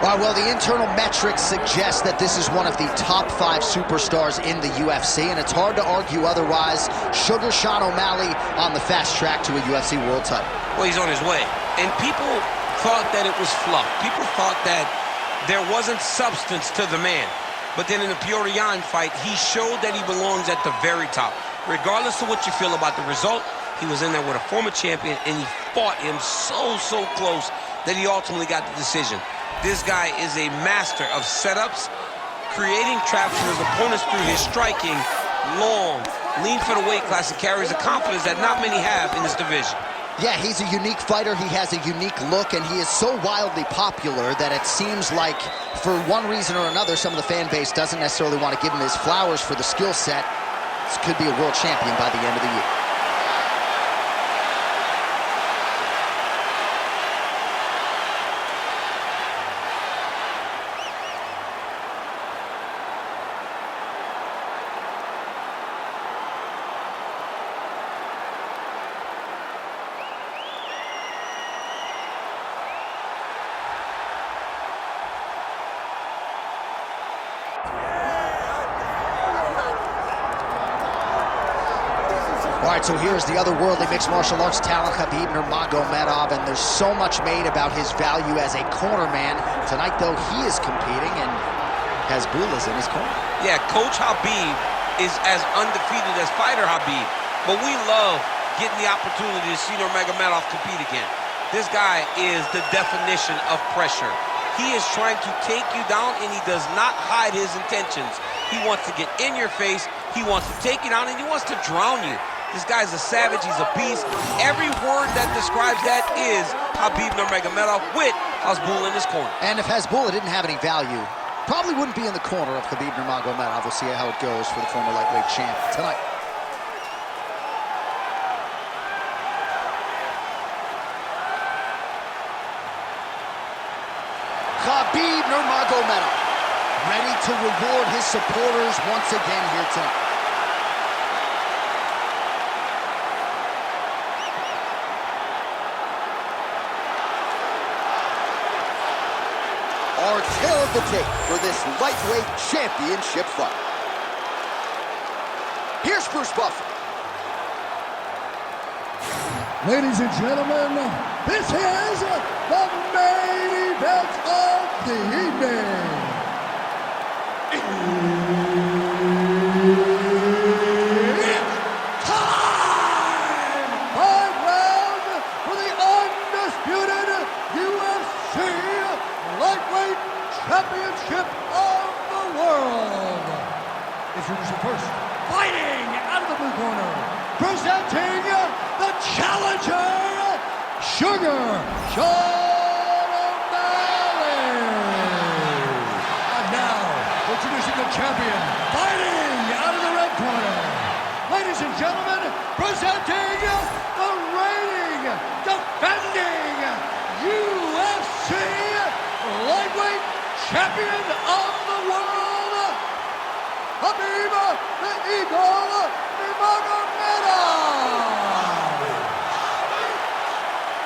Well, the internal metrics suggest that this is one of the top 5 superstars in the UFC, and it's hard to argue otherwise. Sugar Sean O'Malley on the fast track to a UFC world title. Well, he's on his way. And people thought that it was fluff. People thought that there wasn't substance to the man. But then in the Petr Yan fight, he showed that he belongs at the very top. Regardless of what you feel about the result, he was in there with a former champion, and he fought him so close that he ultimately got the decision. This guy is a master of setups, creating traps for his opponents through his striking, long, lean for the weight class, and carries a confidence that not many have in this division. Yeah, he's a unique fighter. He has a unique look, and he is so wildly popular that it seems like, for one reason or another, some of the fan base doesn't necessarily want to give him his flowers for the skill set. This could be a world champion by the end of the year. All right, so here's the otherworldly mixed martial arts talent, Khabib Nurmagomedov, and there's so much made about his value as a cornerman. Tonight, though, he is competing, and Hasbullah's in his corner. Yeah, Coach Khabib is as undefeated as fighter Khabib, but we love getting the opportunity to see Nurmagomedov compete again. This guy is the definition of pressure. He is trying to take you down, and he does not hide his intentions. He wants to get in your face, he wants to take you down, and he wants to drown you. This guy's a savage, he's a beast. Every word that describes that is Khabib Nurmagomedov with Hasbullah in his corner. And if Hasbullah didn't have any value, probably wouldn't be in the corner of Khabib Nurmagomedov. We'll see how it goes for the former lightweight champ tonight. Khabib Nurmagomedov, ready to reward his supporters once again here tonight. Our tale of the tape for this lightweight championship fight. Here's Bruce Buffer. Ladies and gentlemen, this is the main event of the evening. It's time! 5 rounds for the undisputed UFC lightweight championship of the world. Introducing first, fighting out of the blue corner, presenting the challenger, Sugar Sean O'Malley. And now, introducing the champion, fighting out of the red corner. Ladies and gentlemen, presenting the reigning, defending UFC lightweight champion of the world, Khabib the Eagle Nurmagomedov.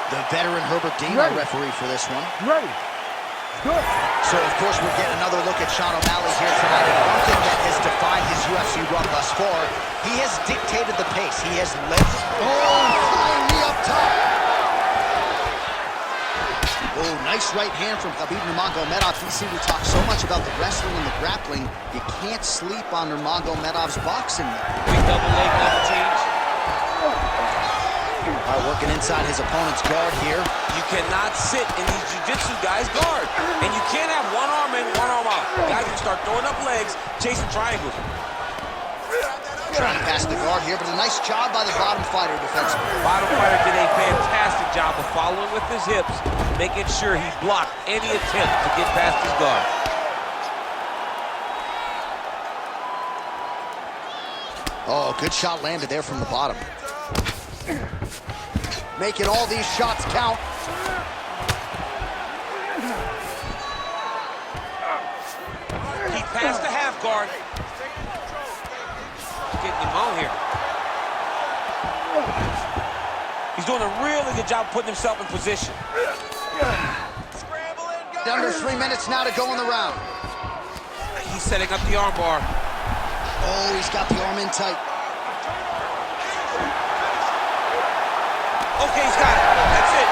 The veteran Herbert Dean, our referee for this one. Ready. Good. So, of course, we're getting another look at Sean O'Malley here tonight. And one thing that has defined his UFC run thus far, he has dictated the pace. He has led. Flying knee up top. Oh, nice right hand from Khabib Nurmagomedov. You see, we talk so much about the wrestling and the grappling. You can't sleep on Nurmagomedov's boxing there. Big double leg double change. All right, working inside his opponent's guard here. You cannot sit in these jiu-jitsu guys' guard. And you can't have one arm in, one arm out. Guys can start throwing up legs, chasing triangles. Trying to pass the guard here, but a nice job by the bottom fighter defensively. Bottom fighter did a fantastic job of following with his hips, making sure he blocked any attempt to get past his guard. Oh, good shot landed there from the bottom. Making all these shots count. He passed the half guard. Getting him on here. He's doing a really good job putting himself in position. Scramble and go! Under 3 minutes now to go in the round. He's setting up the armbar. Oh, he's got the arm in tight. Okay, he's got it. That's it.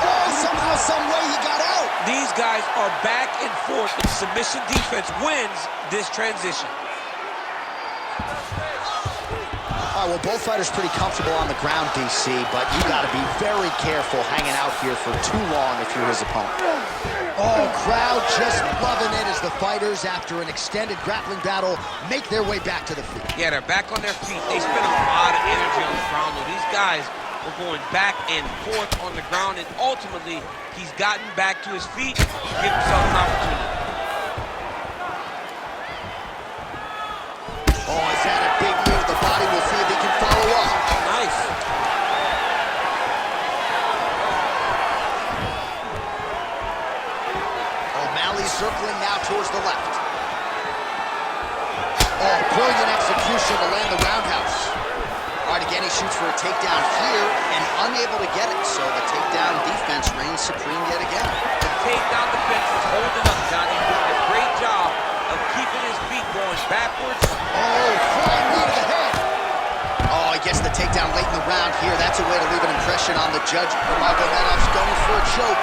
Oh, somehow, some way he got out. These guys are back and forth, and submission defense wins this transition. All right, well, both fighters pretty comfortable on the ground, DC, but you got to be very careful hanging out here for too long if you're his opponent. Oh, crowd just loving it as the fighters, after an extended grappling battle, make their way back to the feet. Yeah, they're back on their feet. They spend a lot of energy on the ground, though. These guys were going back and forth on the ground, and ultimately, he's gotten back to his feet to give himself an opportunity. Oh, is that a big move? The body will see if he can follow up. Nice. O'Malley circling now towards the left. Oh, brilliant execution to land the roundhouse. All right, again, he shoots for a takedown here and unable to get it, so the takedown defense reigns supreme yet again. The takedown defense is holding up, Johnny. Doing a great job of keeping his feet going backwards. Oh, flying knee to the head. Oh, he gets the takedown late in the round here. That's a way to leave an impression on the judge. Nurmagomedov's going for a choke.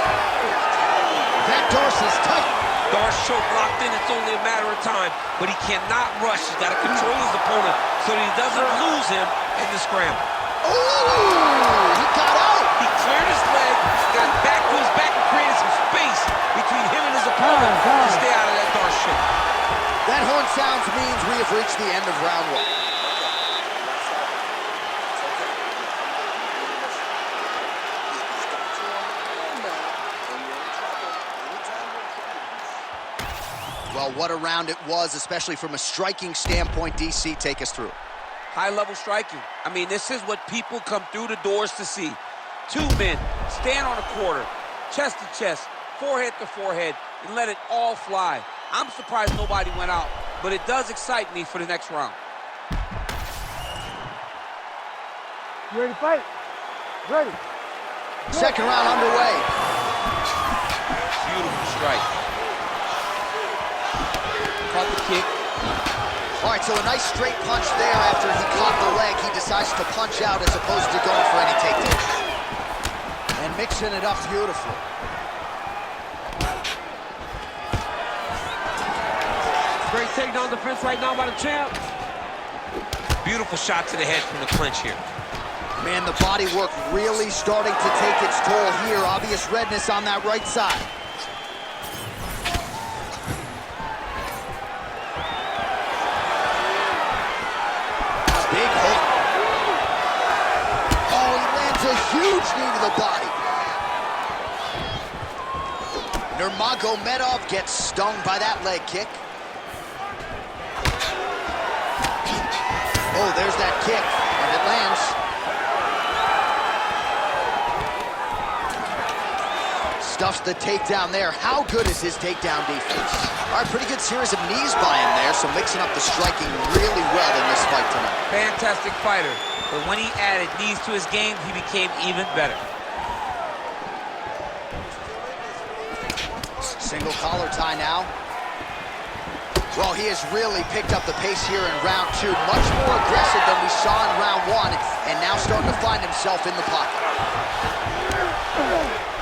That Darce is tight. Darce choke locked in. It's only a matter of time, but he cannot rush. He's got to control his opponent so that he doesn't lose him in the scramble. Oh, he got out. He cleared his leg, got back to his back, and created some space between him and his opponent to stay out of that Darce choke. That horn sounds means we have reached the end of round one. Well, what a round it was, especially from a striking standpoint. DC, take us through. High-level striking. I mean, this is what people come through the doors to see. Two men stand on a quarter, chest to chest, forehead to forehead, and let it all fly. I'm surprised nobody went out, but it does excite me for the next round. You ready to fight? Ready. Second round underway. Beautiful strike. Caught the kick. All right, so a nice straight punch there after he caught the leg. He decides to punch out as opposed to going for any takedown. And mixing it up beautifully. Great takedown defense right now by the champ. Beautiful shot to the head from the clinch here. Man, the body work really starting to take its toll here. Obvious redness on that right side. Big hook. Oh, he lands a huge knee to the body. Nurmagomedov gets stung by that leg kick. Oh, there's that kick, and it lands. Stuffs the takedown there. How good is his takedown defense? All right, pretty good series of knees by him there, so mixing up the striking really well in this fight tonight. Fantastic fighter, but when he added knees to his game, he became even better. Single collar tie now. Well, he has really picked up the pace here in round two. Much more aggressive than we saw in round one, and now starting to find himself in the pocket.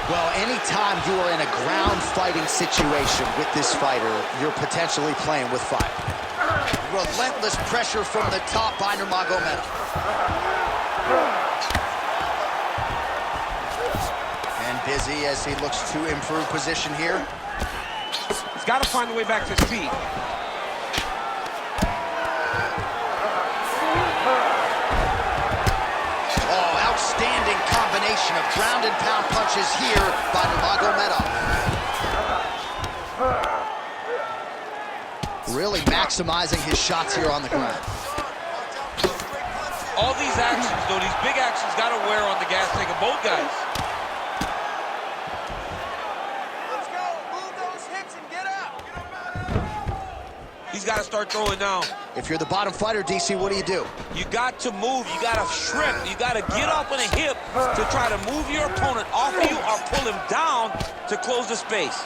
Well, anytime you are in a ground fighting situation with this fighter, you're potentially playing with fire. Relentless pressure from the top by Nurmagomedov. And busy as he looks to improve position here. He's got to find a way back to his feet. Outstanding combination of ground and pound punches here by Nurmagomedov. Really maximizing his shots here on the ground. All these actions, though, these big actions, got to wear on the gas tank of both guys. Let's go. Move those hips and get out. He's got to start throwing down. If you're the bottom fighter, DC, what do? You got to move. You got to shrimp. You got to get up on a hip to try to move your opponent off of you or pull him down to close the space.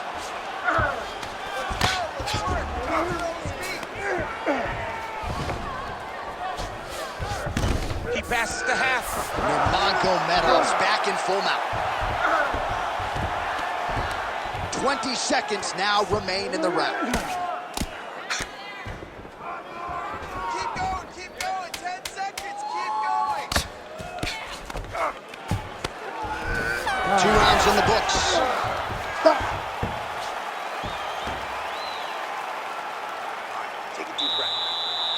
has to happen. Nurmagomedov's back in full mount. 20 seconds now remain in the round. Keep going, 10 seconds, keep going. 2 rounds in the books. Stop. Take a deep breath.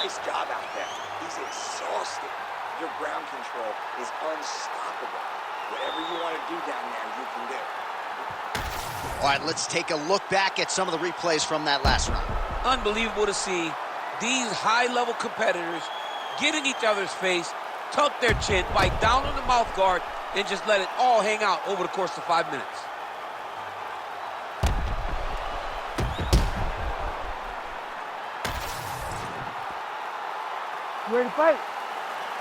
Nice job out there. He's exhausted. Your ground control is unstoppable. Whatever you want to do down there, you can do. All right, let's take a look back at some of the replays from that last round. Unbelievable to see these high-level competitors get in each other's face, tuck their chin, bite down on the mouth guard, and just let it all hang out over the course of 5 minutes. You ready to fight?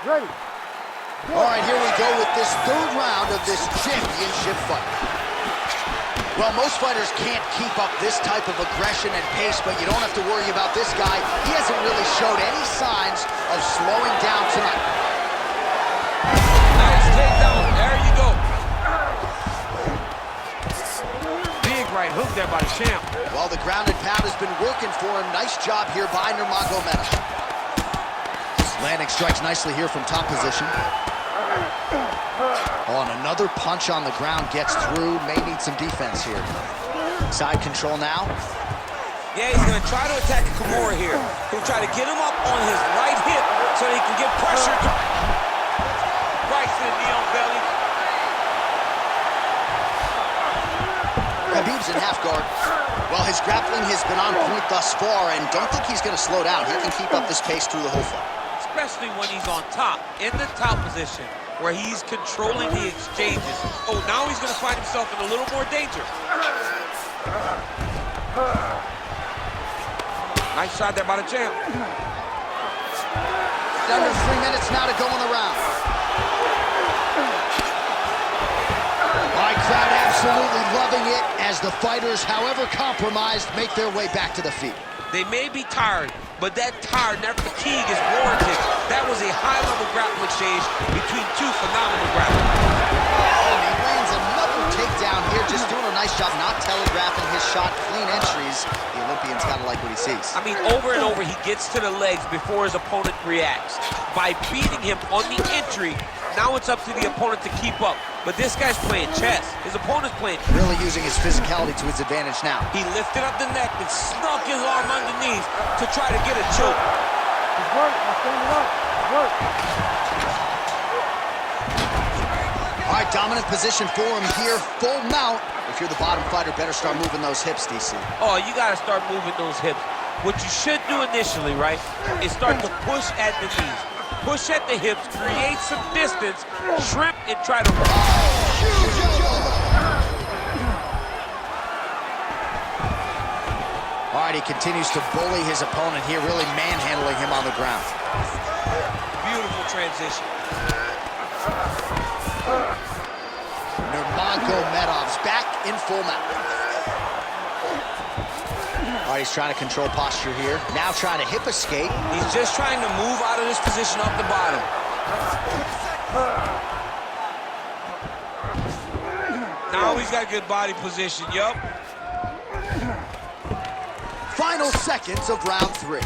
Ready. All right, here we go with this 3rd round of this championship fight. Well, most fighters can't keep up this type of aggression and pace, but you don't have to worry about this guy. He hasn't really showed any signs of slowing down tonight. Nice takedown. There you go. Big right hook there by the champ. Well, the ground and pound has been working for him. Nice job here by Nurmagomedov. Landing strikes nicely here from top position. Oh, and another punch on the ground gets through. May need some defense here. Side control now. Yeah, he's going to try to attack Kimura here. He'll try to get him up on his right hip so he can get pressure. Right to the knee on belly. Khabib's in half guard. Well, his grappling has been on point thus far, and don't think he's going to slow down. He can keep up this pace through the whole fight. Especially when he's on top, in the top position, where he's controlling the exchanges. Oh, now he's going to find himself in a little more danger. Nice shot there by the champ. Under 3 minutes now to go in the round. All right, crowd absolutely loving it as the fighters, however compromised, make their way back to the feet. They may be tired, but that tiredness, that fatigue is warranted. That was a high-level grappling exchange between 2 phenomenal grapplers. And he lands another takedown here, just doing a nice job not telegraphing his shot. Clean entries. The Olympian's got to like what he sees. I mean, over and over, he gets to the legs before his opponent reacts. By beating him on the entry, now it's up to the opponent to keep up. But this guy's playing chess. His opponent's playing. Really using his physicality to his advantage now. He lifted up the neck and snuck his arm underneath to try to get a choke. It's work. I'm standing up. It's work. All right, dominant position for him here. Full mount. If you're the bottom fighter, better start moving those hips, DC. Oh, you got to start moving those hips. What you should do initially, right, is start to push at the knees. Push at the hips, create some distance, shrimp, and try to... All right, he continues to bully his opponent here, really manhandling him on the ground. Beautiful transition. Nurmagomedov's back in full mount. All right, he's trying to control posture here. Now trying to hip escape. He's just trying to move out of this position off the bottom. Now he's got good body position, yup. Final seconds of round 3.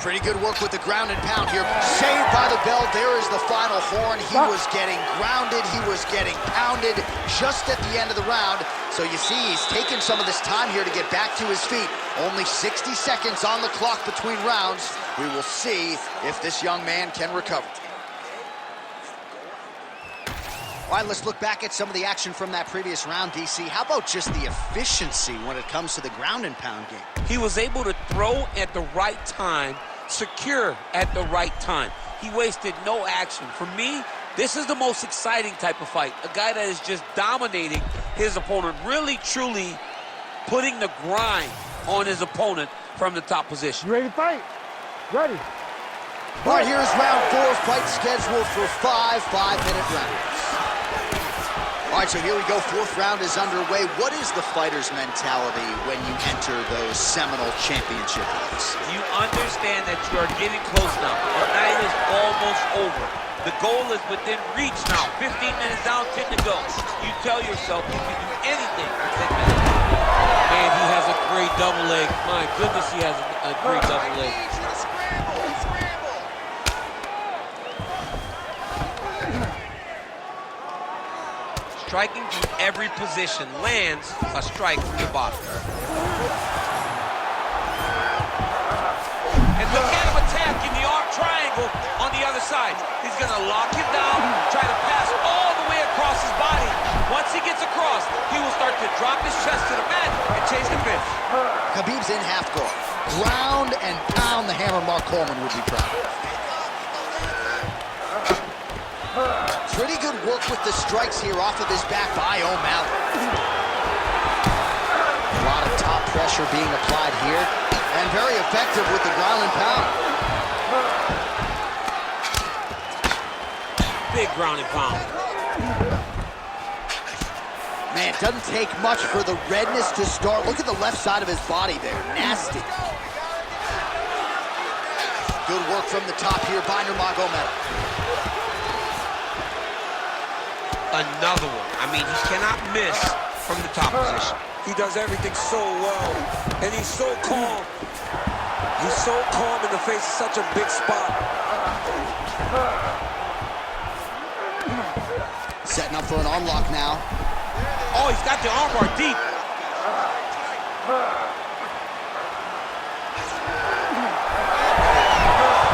Pretty good work with the ground and pound here. Saved by the bell. There is the final horn. He was getting grounded. He was getting pounded just at the end of the round. So you see, he's taken some of this time here to get back to his feet. Only 60 seconds on the clock between rounds. We will see if this young man can recover. All right, let's look back at some of the action from that previous round, DC. How about just the efficiency when it comes to the ground and pound game? He was able to throw at the right time, secure at the right time. He wasted no action. For me, this is the most exciting type of fight. A guy that is just dominating his opponent, really, truly putting the grind on his opponent from the top position. You ready to fight? Ready. All right, here's round 4, fight scheduled for 5 5-minute rounds. All right, so here we go. Fourth round is underway. What is the fighter's mentality when you enter those seminal championship bouts? You understand that you are getting close now. The night is almost over. The goal is within reach now. 15 minutes down, 10 to go. You tell yourself you can do anything for 10 minutes. Man, he has a great double leg. My goodness, he has a great double leg. Striking from every position lands a strike from the bottom. And look at him attacking the arm triangle on the other side. He's going to lock him down, try to pass all the way across his body. Once he gets across, he will start to drop his chest to the mat and chase the finish. Khabib's in half guard. Ground and pound the hammer. Mark Coleman would be proud. Pretty good work with the strikes here off of his back by O'Malley. A lot of top pressure being applied here, and very effective with the ground and pound. Big ground and pound. Man, it doesn't take much for the redness to start. Look at the left side of his body there. Nasty. Good work from the top here by Nurmagomedov. Another one. I mean, he cannot miss from the top position. He does everything so well, and he's so calm. He's so calm in the face of such a big spot. Setting up for an unlock now. Oh, he's got the armbar deep.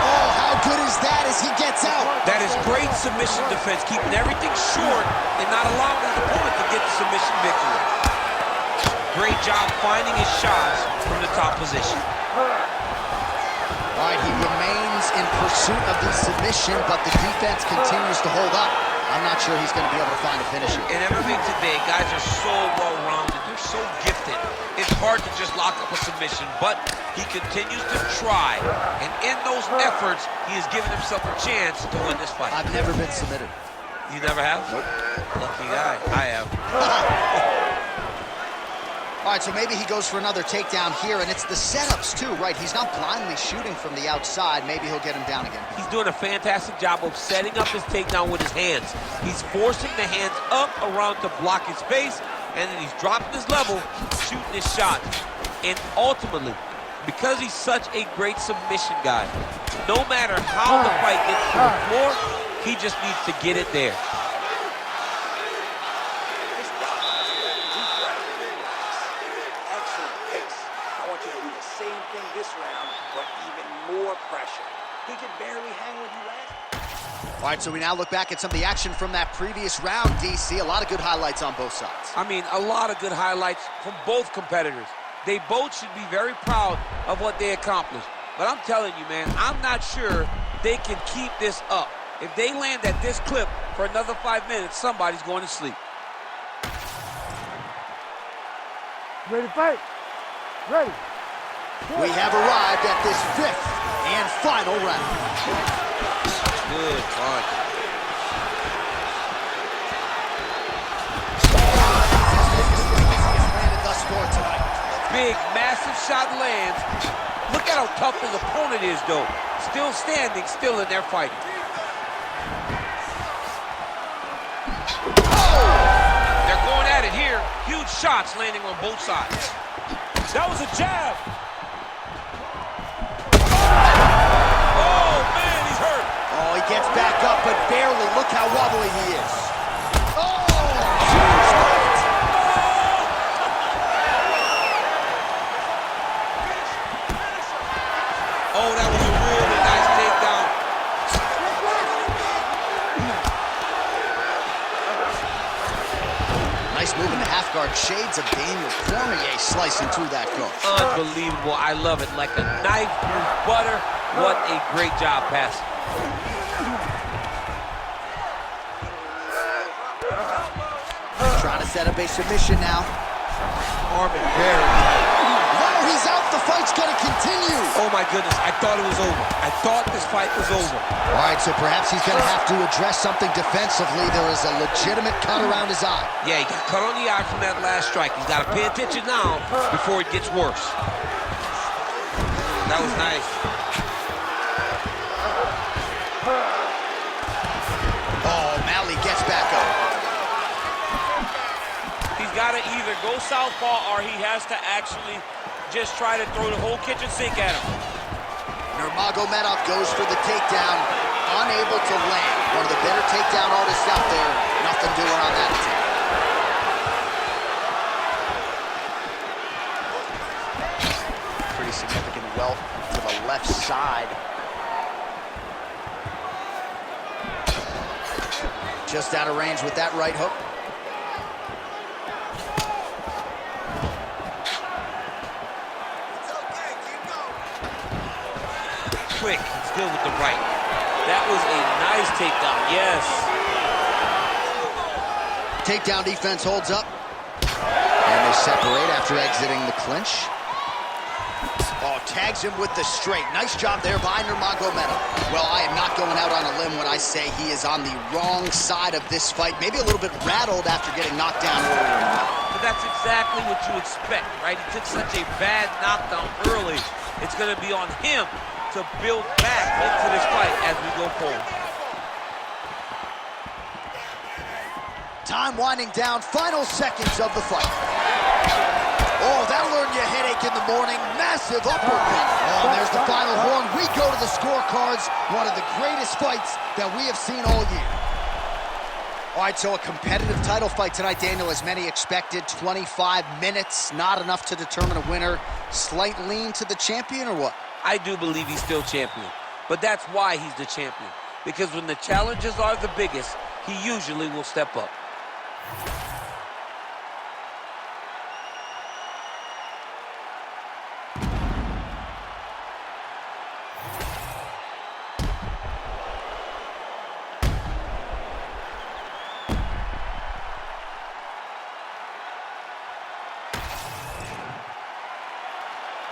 Oh, how good is that as he gets out? That is great submission defense, keeping everything short and not allowing his opponent to get the submission victory. Great job finding his shots from the top position. All right, he remains in pursuit of the submission, but the defense continues to hold up. I'm not sure he's going to be able to find a finisher. In MMA today, guys are so well-rounded. They're so gifted. It's hard to just lock up a submission, but he continues to try. And in those efforts, he has given himself a chance to win this fight. I've never been submitted. You never have? Nope. Lucky guy. I have. All right, so maybe he goes for another takedown here, and it's the setups too, right? He's not blindly shooting from the outside. Maybe he'll get him down again. He's doing a fantastic job of setting up his takedown with his hands. He's forcing the hands up around to block his face, and then he's dropping his level, shooting his shot. And ultimately, because he's such a great submission guy, no matter how the fight gets to the floor, he just needs to get it there. This round, but even more pressure. He could barely hang with you last. All right, so we now look back at some of the action from that previous round, DC. A lot of good highlights on both sides. I mean, a lot of good highlights from both competitors. They both should be very proud of what they accomplished. But I'm telling you, man, I'm not sure they can keep this up. If they land at this clip for another 5 minutes, somebody's going to sleep. Ready to fight? Ready. We have arrived at this fifth and final round. Good punch. Landed thus far tonight. Big, massive shot lands. Look at how tough his opponent is, though. Still standing, still in there fighting. They're going at it here. Huge shots landing on both sides. That was a jab. Oh, man, he's hurt. Oh, he gets back up, but barely. Look how wobbly he is. Oh, huge left. Oh, that was a really nice takedown. Nice move in the half guard. Shades of Daniel Cormier slicing through that guard. Unbelievable. I love it. Like a knife through butter. What a great job passing. Trying to set up a submission now. Arm it very tight. Oh, he's out. The fight's going to continue. Oh my goodness, I thought it was over. I thought this fight was over. All right, so perhaps he's going to have to address something defensively. There is a legitimate cut around his eye. Yeah, he got cut on the eye from that last strike. He's got to pay attention now before it gets worse. That was nice. Oh, Malley gets back up. He's got to either go southpaw or he has to actually just try to throw the whole kitchen sink at him. Nurmagomedov goes for the takedown, unable to land. One of the better takedown artists out there. Nothing doing on that attempt. Pretty significant welt to the left side. Just out of range with that right hook. Quick, he's good with the right. That was a nice takedown, yes. Takedown defense holds up. And they separate after exiting the clinch. Oh, tags him with the straight. Nice job there by Nurmagomedov. Well, I am not going out on a limb when I say he is on the wrong side of this fight. Maybe a little bit rattled after getting knocked down earlier in the fight. But that's exactly what you expect, right? He took such a bad knockdown early. It's going to be on him to build back into this fight as we go forward. Time winding down, final seconds of the fight. Oh, that'll earn you a headache in the morning. Massive uppercut. Oh, and there's the final horn. We go to the scorecards. One of the greatest fights that we have seen all year. All right, so a competitive title fight tonight, Daniel, as many expected. 25 minutes, not enough to determine a winner. Slight lean to the champion, or what? I do believe he's still champion, but that's why he's the champion. Because when the challenges are the biggest, he usually will step up.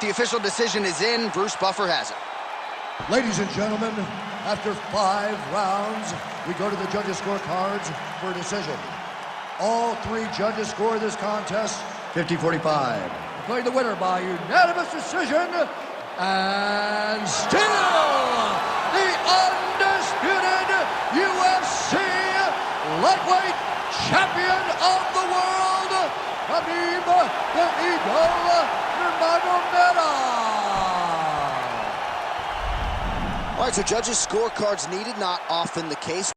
The official decision is in. Bruce Buffer has it. Ladies and gentlemen, after 5 rounds, we go to the judges' scorecards for a decision. All 3 judges score this contest 50-45. Declaring the winner by unanimous decision, and still the undisputed UFC lightweight champion of the world, Khabib the Eagle Nurmagomedov. All right, so judges' scorecards needed, not often the case.